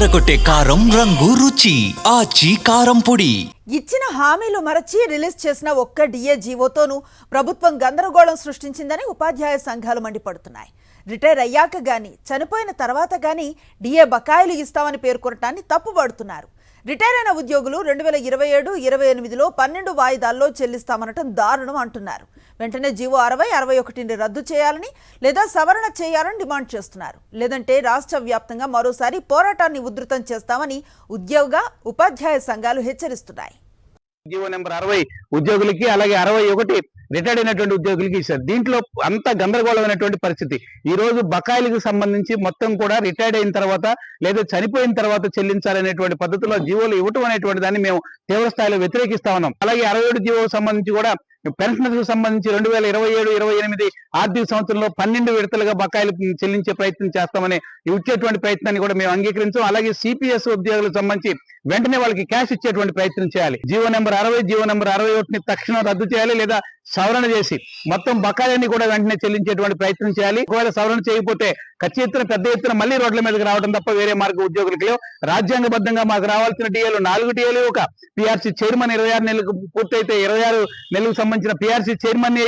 అదరకొట్టే కారం రంగు రుచి ఆచి కారం పొడి. ఇచ్చిన హామీలు మరచి రిలీజ్ చేసిన ఒక్క డిఏ జీవోతోనూ ప్రభుత్వం గందరగోళం సృష్టించిందని ఉపాధ్యాయ సంఘాలు మండిపడుతున్నాయి. రిటైర్ అయ్యాక గాని చనిపోయిన తర్వాత గాని డిఏ బకాయిలు ఇస్తామని పేర్కొనటాన్ని తప్పుపడుతున్నారు. రిటైర్ అయిన ఉద్యోగులు 2027-28లో 12 వాయిదాల్లో చెల్లిస్తామనటం దారుణం అంటున్నారు. వెంటనే జీవో 60-61ని రద్దు చేయాలని లేదా సవరణ చేయాలని డిమాండ్ చేస్తున్నారు. లేదంటే రాష్ట్ర వ్యాప్తంగా మరోసారి పోరాటాన్ని ఉధృతం చేస్తామని ఉద్యోగ ఉపాధ్యాయ సంఘాలు హెచ్చరిస్తున్నాయి. జీవో నెంబర్ 60 ఉద్యోగులకి అలాగే 61 రిటైర్డ్ అయినటువంటి ఉద్యోగులకి ఇచ్చారు. దీంట్లో అంత గందరగోళమైనటువంటి పరిస్థితి. ఈ రోజు బకాయిలకు సంబంధించి మొత్తం కూడా రిటైర్డ్ అయిన తర్వాత లేదా చనిపోయిన తర్వాత చెల్లించాలనేటువంటి పద్ధతిలో జీవోలు ఇవ్వటం అనేటువంటి దాన్ని మేము తీవ్ర స్థాయిలో వ్యతిరేకిస్తా ఉన్నాం. అలాగే 67 జీవోకు సంబంధించి కూడా పెన్షనర్స్ కు సంబంధించి 2027-28 ఆర్థిక సంవత్సరంలో 12 విడతలుగా బకాయిలు చెల్లించే ప్రయత్నం చేస్తామని ఇచ్చేటువంటి ప్రయత్నాన్ని కూడా మేము అంగీకరించాం. అలాగే సిపిఎస్ ఉద్యోగులకు సంబంధించి వెంటనే వాళ్ళకి క్యాష్ ఇచ్చేటువంటి ప్రయత్నం చేయాలి. జీవో నెంబర్ 60, జీవో నెంబర్ 61ని తక్షణం రద్దు చేయాలి లేదా సవరణ చేసి మొత్తం బకాయిని కూడా వెంటనే చెల్లించేటువంటి ప్రయత్నం చేయాలి. ఒకవేళ సవరణ చేయకపోతే పెద్ద ఎత్తున మళ్ళీ రోడ్ల మీదకి రావడం తప్ప వేరే మార్గం ఉద్యోగులకు లేవు. రాజ్యాంగబద్ధంగా మాకు రావాల్సిన డిఏలు 4 డిఏలు, ఒక పిఆర్సీ చైర్మన్ 26 నెలలకు పూర్తయితే 26 నెలలకు సంబంధించిన పిఆర్సీ చైర్మన్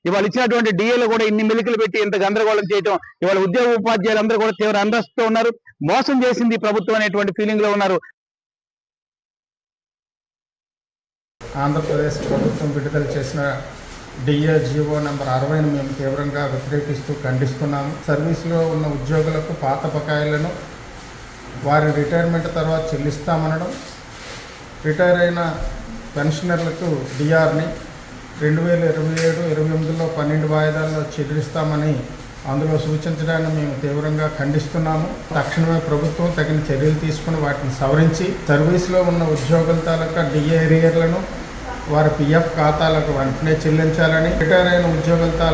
ఇవాళ ఇచ్చినటువంటి డిఏలు కూడా ఇన్ని మెలికలు పెట్టి ఇంత గందరగోళం చేయడం ఇవాళ ఉద్యోగ ఉపాధ్యాయులు అందరూ కూడా తీవ్ర అండస్తో ఉన్నారు. మోసం చేసింది ప్రభుత్వం అనేటువంటి ఫీలింగ్ లో ఉన్నారు. ఆంధ్రప్రదేశ్ ప్రభుత్వం విడుదల చేసిన డిఏ జీవో నెంబర్ 60ని మేము తీవ్రంగా వ్యతిరేకిస్తూ ఖండిస్తున్నాము. సర్వీస్లో ఉన్న ఉద్యోగులకు పాత బకాయిలను వారి రిటైర్మెంట్ తర్వాత చెల్లిస్తామనడం, రిటైర్ అయిన పెన్షనర్లకు డిఆర్ని 2027-28లో 12 వాయిదాల్లో చెల్లిస్తామని అందులో సూచించడాన్ని మేము తీవ్రంగా ఖండిస్తున్నాము. తక్షణమే ప్రభుత్వం తగిన చర్యలు తీసుకుని వాటిని సవరించి సర్వీస్లో ఉన్న ఉద్యోగుల తాలూకా డిఏ ఏరియర్లను వారి పిఎఫ్ ఖాతాలకు వెంటనే చెల్లించాలని, రిటైర్ అయిన ఉద్యోగుల తాలూకా